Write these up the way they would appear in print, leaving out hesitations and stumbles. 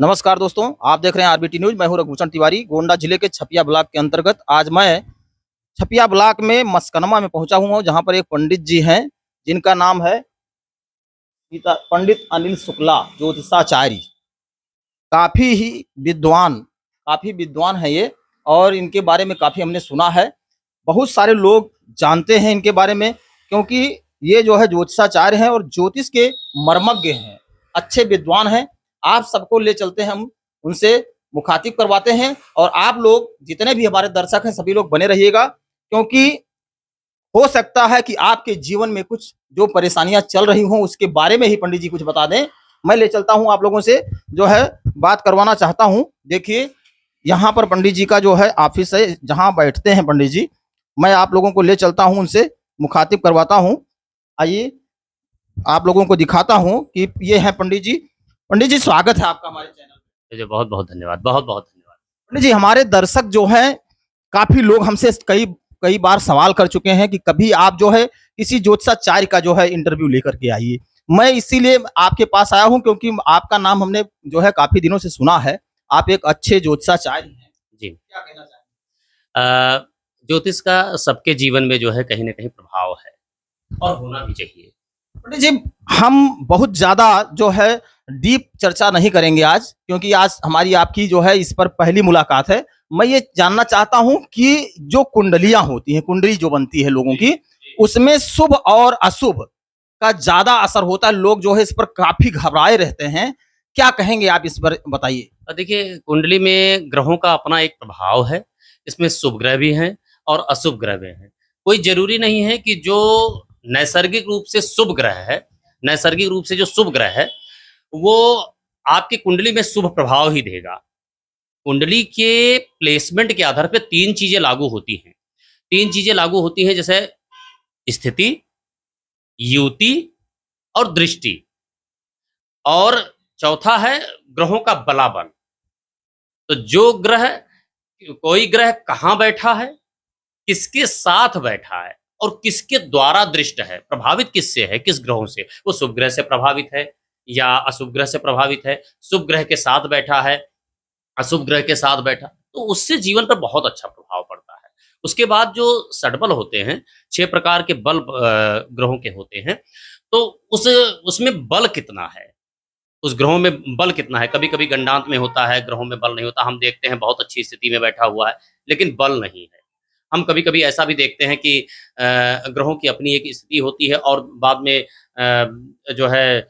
नमस्कार दोस्तों, आप देख रहे हैं आरबीटी न्यूज। मैं हूं रघुभूषण तिवारी। गोंडा जिले के छपिया ब्लॉक के अंतर्गत आज मैं छपिया ब्लॉक में मस्कनमा में पहुंचा हुआ हूं, जहां पर एक पंडित जी हैं जिनका नाम है पंडित अनिल शुक्ला ज्योतिषाचार्य। काफी ही विद्वान काफी विद्वान है ये, और इनके बारे में काफी हमने सुना है। बहुत सारे लोग जानते हैं इनके बारे में, क्योंकि ये जो है ज्योतिषाचार्य हैं और ज्योतिष के मर्मज्ञ हैं, अच्छे विद्वान हैं। आप सबको ले चलते हैं, हम उनसे मुखातिब करवाते हैं। और आप लोग जितने भी हमारे दर्शक हैं सभी लोग बने रहिएगा, क्योंकि हो सकता है कि आपके जीवन में कुछ जो परेशानियां चल रही हों उसके बारे में ही पंडित जी कुछ बता दें। मैं ले चलता हूं आप लोगों से, जो है बात करवाना चाहता हूं। देखिए, यहाँ पर पंडित जी का जो है ऑफिस है, जहां बैठते हैं पंडित जी। मैं आप लोगों को ले चलता हूं, उनसे मुखातिब करवाता हूं। आइए, आप लोगों को दिखाता हूं कि ये है पंडित जी। पंडित जी, स्वागत है आपका हमारे चैनल पे। जी बहुत बहुत धन्यवाद, बहुत बहुत धन्यवाद। पंडित जी, हमारे दर्शक जो हैं, काफी लोग हमसे कई कई बार सवाल कर चुके हैं कि कभी आप जो है किसी ज्योतिषाचार्य का जो है इंटरव्यू लेकर के आइए। मैं इसीलिए आपके पास आया हूं, क्योंकि आपका नाम हमने जो है काफी दिनों से सुना है। आप एक अच्छे ज्योतिषाचार्य हैं। जी। क्या कहना चाहेंगे? ज्योतिष का सबके जीवन में जो है कहीं न कहीं प्रभाव है और होना भी चाहिए। पंडित जी, हम बहुत ज्यादा जो है डीप चर्चा नहीं करेंगे आज, क्योंकि आज हमारी आपकी जो है इस पर पहली मुलाकात है। मैं ये जानना चाहता हूं कि जो कुंडलियां होती हैं, कुंडली जो बनती है लोगों की, उसमें शुभ और अशुभ का ज्यादा असर होता है। लोग जो है इस पर काफी घबराए रहते हैं। क्या कहेंगे आप इस पर, बताइए। देखिए कुंडली में ग्रहों का अपना एक प्रभाव है। इसमें शुभ ग्रह भी हैं और अशुभ ग्रह भी हैं। कोई ज़रूरी नहीं है कि जो नैसर्गिक रूप से शुभ ग्रह है, नैसर्गिक रूप से जो शुभ ग्रह है, वो आपकी कुंडली में शुभ प्रभाव ही देगा। कुंडली के प्लेसमेंट के आधार पे 3 चीज़ें लागू होती हैं। 3 चीज़ें लागू होती हैं, जैसे स्थिति, युति और दृष्टि। और चौथा है ग्रहों का बलाबल। तो जो ग्रह, कोई ग्रह कहाँ बैठा है, किसके साथ बैठा है और किसके द्वारा दृष्ट है, प्रभावित किससे है, किस ग्रहों से, वो शुभ ग्रह से प्रभावित है या अशुभ ग्रह से प्रभावित है। शुभ ग्रह के साथ बैठा है, अशुभ ग्रह के साथ बैठा, तो उससे जीवन पर बहुत अच्छा प्रभाव पड़ता है। उसके बाद जो षटबल होते हैं, 6 प्रकार के बल ग्रहों के होते हैं, तो उसमें बल कितना है, उस ग्रहों में बल कितना है। कभी-कभी गंडांत में होता है, ग्रहों में बल नहीं होता। हम देखते हैं बहुत अच्छी स्थिति में बैठा हुआ है, लेकिन बल नहीं है। हम कभी-कभी ऐसा भी देखते हैं कि ग्रहों की अपनी एक स्थिति होती है और बाद में जो है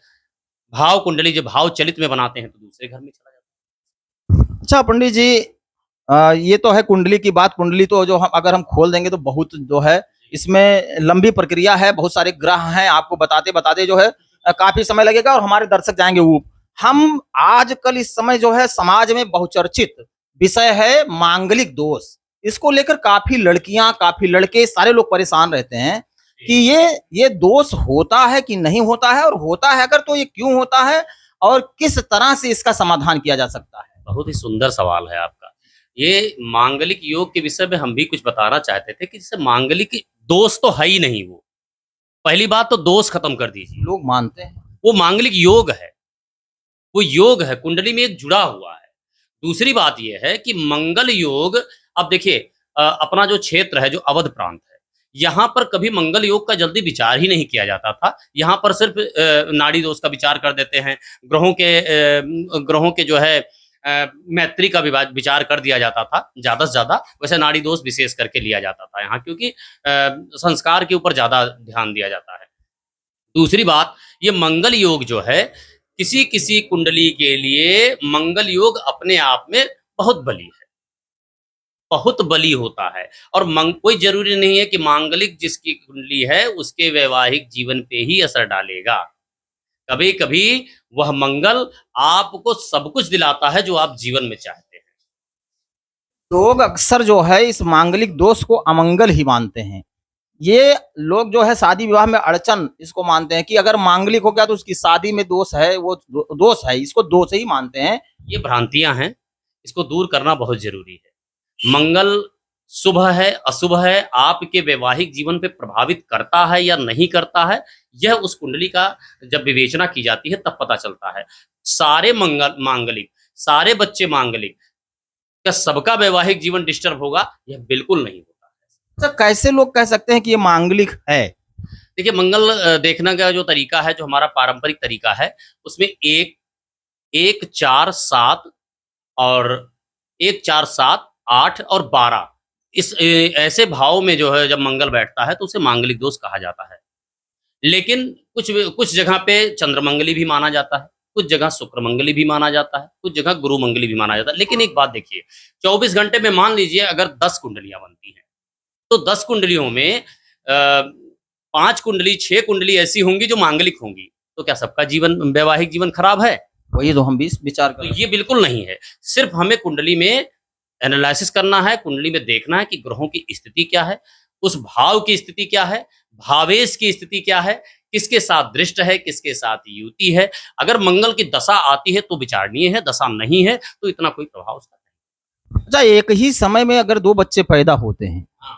भाव कुंडली जो भाव चलित में बनाते हैं तो दूसरे घर में चला जाता अच्छा पंडित जी, ये तो है कुंडली की बात। कुंडली तो जो हम अगर हम खोल देंगे तो बहुत जो है इसमें लंबी प्रक्रिया है, बहुत सारे ग्रह हैं, आपको बताते बताते जो है काफी समय लगेगा और हमारे दर्शक जाएंगे वो। हम आजकल इस समय जो है समाज में बहुचर्चित विषय है मांगलिक दोष। इसको लेकर काफी लड़कियां, काफी लड़के, सारे लोग परेशान रहते हैं कि ये दोष होता है कि नहीं होता है, और होता है अगर तो ये क्यों होता है, और किस तरह से इसका समाधान किया जा सकता है। है। बहुत ही सुंदर सवाल है आपका। ये मांगलिक योग के विषय में हम भी कुछ बताना चाहते थे कि जैसे मांगलिक दोष तो है ही नहीं वो। पहली बात तो दोष खत्म कर दीजिए। लोग मानते हैं। वो मांगलिक योग है, वो योग है, कुंडली में एक जुड़ा हुआ है। दूसरी बात ये है कि मंगल योग, अब देखिए अपना जो क्षेत्र है, जो अवध प्रांत है, यहाँ पर कभी मंगल योग का जल्दी विचार ही नहीं किया जाता था। यहाँ पर सिर्फ नाड़ी दोष का विचार कर देते हैं, ग्रहों के जो है मैत्री का विचार कर दिया जाता था ज़्यादा से ज़्यादा। वैसे नाड़ी दोष विशेष करके लिया जाता था यहाँ, क्योंकि संस्कार के ऊपर ज़्यादा ध्यान दिया जाता है। दूसरी बात, ये मंगल योग जो है, किसी किसी कुंडली के लिए मंगल योग अपने आप में बहुत बली है, बहुत बली होता है। और कोई जरूरी नहीं है कि मांगलिक जिसकी कुंडली है उसके वैवाहिक जीवन पे ही असर डालेगा। कभी कभी वह मंगल आपको सब कुछ दिलाता है जो आप जीवन में चाहते हैं। लोग अक्सर जो है इस मांगलिक दोष को अमंगल ही मानते हैं। ये लोग जो है शादी विवाह में अड़चन इसको मानते हैं कि अगर मांगलिक हो गया तो उसकी शादी में दोष है, वो दोष है, इसको दोष ही मानते हैं। ये भ्रांतियां हैं, इसको दूर करना बहुत जरूरी है। मंगल शुभ है अशुभ है, आपके वैवाहिक जीवन पे प्रभावित करता है या नहीं करता है, यह उस कुंडली का जब विवेचना की जाती है तब पता चलता है। सारे मांगलिक सारे बच्चे मांगलिक, क्या सबका वैवाहिक जीवन डिस्टर्ब होगा? यह बिल्कुल नहीं होता है। तो कैसे लोग कह सकते हैं कि ये मांगलिक है? देखिए, मंगल देखने का जो तरीका है, जो हमारा पारंपरिक तरीका है, उसमें 1, 1, 4, 7 और 1, 4, 7, 8 और 12 इस ऐसे भाव में जो है जब मंगल बैठता है तो उसे मांगलिक दोष कहा जाता है। लेकिन कुछ जगह पे चंद्रमंगली भी माना जाता है, कुछ जगह शुक्रमंगली भी माना जाता है, कुछ जगह गुरुमंगली भी माना जाता है। लेकिन एक बात देखिए, 24 घंटे में मान लीजिए अगर 10 कुंडलियाँ बनती हैं, तो 10 कुंडलियों में 5 कुंडली, 6 कुंडली ऐसी होंगी जो मांगलिक होंगी। तो क्या सबका जीवन वैवाहिक जीवन खराब है? वही तो हम भी विचार कर तो रहे हैं। ये बिल्कुल नहीं है। सिर्फ हमें कुंडली में एनालिसिस करना है, कुंडली में देखना है कि ग्रहों की स्थिति क्या है, उस भाव की स्थिति क्या है, भावेश की स्थिति क्या है, किसके साथ दृष्ट है, किसके साथ युति है। अगर मंगल की दशा आती है तो विचारणीय है, दशा नहीं है तो इतना कोई प्रभाव उसका नहीं। अच्छा, एक ही समय में अगर 2 बच्चे पैदा होते हैं, हाँ,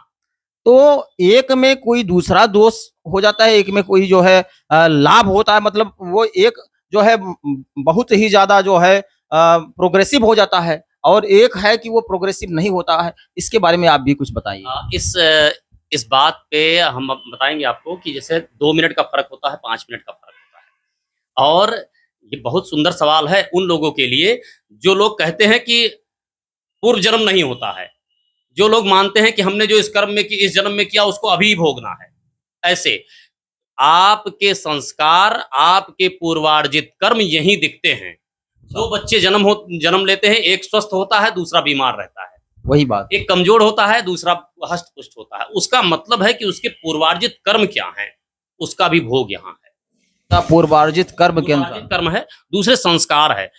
तो एक में कोई दूसरा दोष हो जाता है, एक में कोई जो है लाभ होता है, मतलब वो एक जो है बहुत ही ज़्यादा जो है प्रोग्रेसिव हो जाता है और एक है कि वो प्रोग्रेसिव नहीं होता है। इसके बारे में आप भी कुछ बताइए। इस बात पे हम अब बताएँगे आपको कि जैसे 2 मिनट का फ़र्क होता है, 5 मिनट का फ़र्क होता है। और ये बहुत सुंदर सवाल है उन लोगों के लिए जो लोग कहते हैं कि पूर्व जन्म नहीं होता है। जो लोग मानते हैं कि हमने जो इस कर्म में इस जन्म में किया उसको अभी भोगना है। ऐसे आपके संस्कार, आपके पूर्वार्जित कर्म यहीं दिखते हैं। 2 बच्चे जन्म लेते हैं, एक स्वस्थ होता है, दूसरा बीमार रहता है। वही बात। एक कमजोर होता है, दूसरा हष्ट-पुष्ट होता है। उसका मतलब है कि उसके पूर्वार्जित कर्म क्या हैं, उसका भी भोग यहाँ है। का पूर्वार्जित कर्म के पूर्वार्जित अनुसार। कर्म है, दूसरे संस्कार है।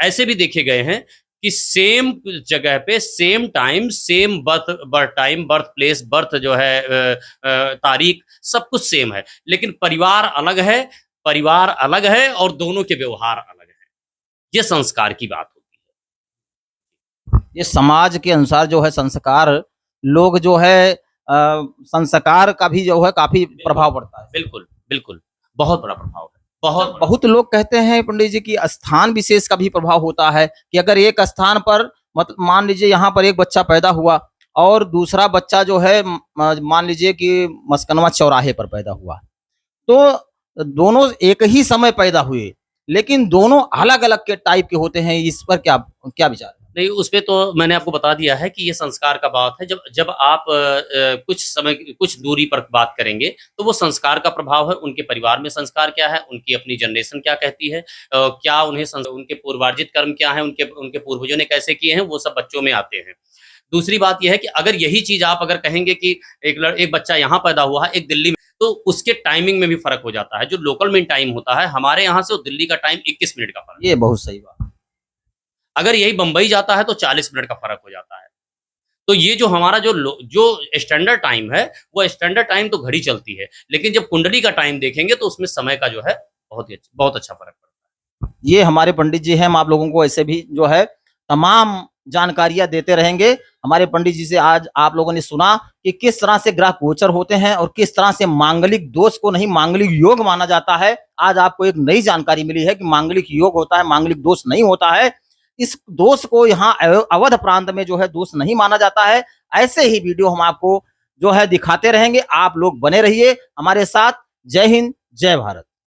ऐसे भी देखे गए हैं कि सेम जगह पे same time, same birth place, birth जो है तारीख सब कुछ सेम है, लेकिन परिवार अलग है और दोनों के व्यवहार अलग हैं। ये संस्कार की बात होती है। ये समाज के अनुसार जो है संस्कार, लोग जो है संस्कार का भी जो है काफ़ी प्रभाव पड़ता है। बिल्कुल, बिल्कुल। बहुत बड़ा प्रभाव है। बहुत बड़ा। बहुत लोग कहते हैं पंडित जी कि स्थान विशेष का भी प्रभाव होता है कि अगर एक स्थान पर मान लीजिए यहाँ पर एक बच्चा पैदा हुआ और दूसरा बच्चा जो है मान लीजिए कि मस्कनवा चौराहे पर पैदा हुआ, तो दोनों एक ही समय पैदा हुए लेकिन दोनों अलग अलग के टाइप के होते हैं। इस पर क्या क्या विचार है? नहीं, उसपे तो मैंने आपको बता दिया है कि ये संस्कार का बात है। जब जब आप कुछ दूरी पर बात करेंगे, तो वो संस्कार का प्रभाव है। उनके परिवार में संस्कार क्या है, उनकी अपनी जनरेशन क्या कहती है, क्या उनके पूर्वार्जित कर्म क्या हैं, उनके उनके पूर्वजों ने कैसे किए हैं, वो सब बच्चों में आते हैं। दूसरी बात ये है कि अगर यही चीज़ आप अगर कहेंगे कि एक बच्चा यहाँ पैदा हुआ है, एक दिल्ली में, तो उसके टाइमिंग में भी फ़र्क हो जाता है। जो लोकल में टाइम होता है, हमारे यहाँ से और दिल्ली का टाइम 21 मिनट का फ़र्क है। ये बहुत सही बात। अगर यही बंबई जाता है तो 40 मिनट का फ़र्क हो जाता है। तो ये जो हमारा जो स्टैंडर्ड टाइम है, वो स्टैंडर्ड टाइम तो घड़ी चलती है, लेकिन जब कुंडली का टाइम देखेंगे तो उसमें समय का जो है बहुत अच्छा फ़र्क पड़ता है। ये हमारे पंडित जी हैं, हम आप लोगों को ऐसे भी जो है तमाम जानकारियां देते रहेंगे। हमारे पंडित जी से आज आप लोगों ने सुना कि किस तरह से ग्रह गोचर होते हैं और किस तरह से मांगलिक दोष को नहीं मांगलिक योग माना जाता है। आज आपको एक नई जानकारी मिली है कि मांगलिक योग होता है, मांगलिक दोष नहीं होता है। इस दोष को यहाँ अवध प्रांत में जो है दोष नहीं माना जाता है। ऐसे ही वीडियो हम आपको जो है दिखाते रहेंगे। आप लोग बने रहिए हमारे साथ। जय हिंद, जय भारत।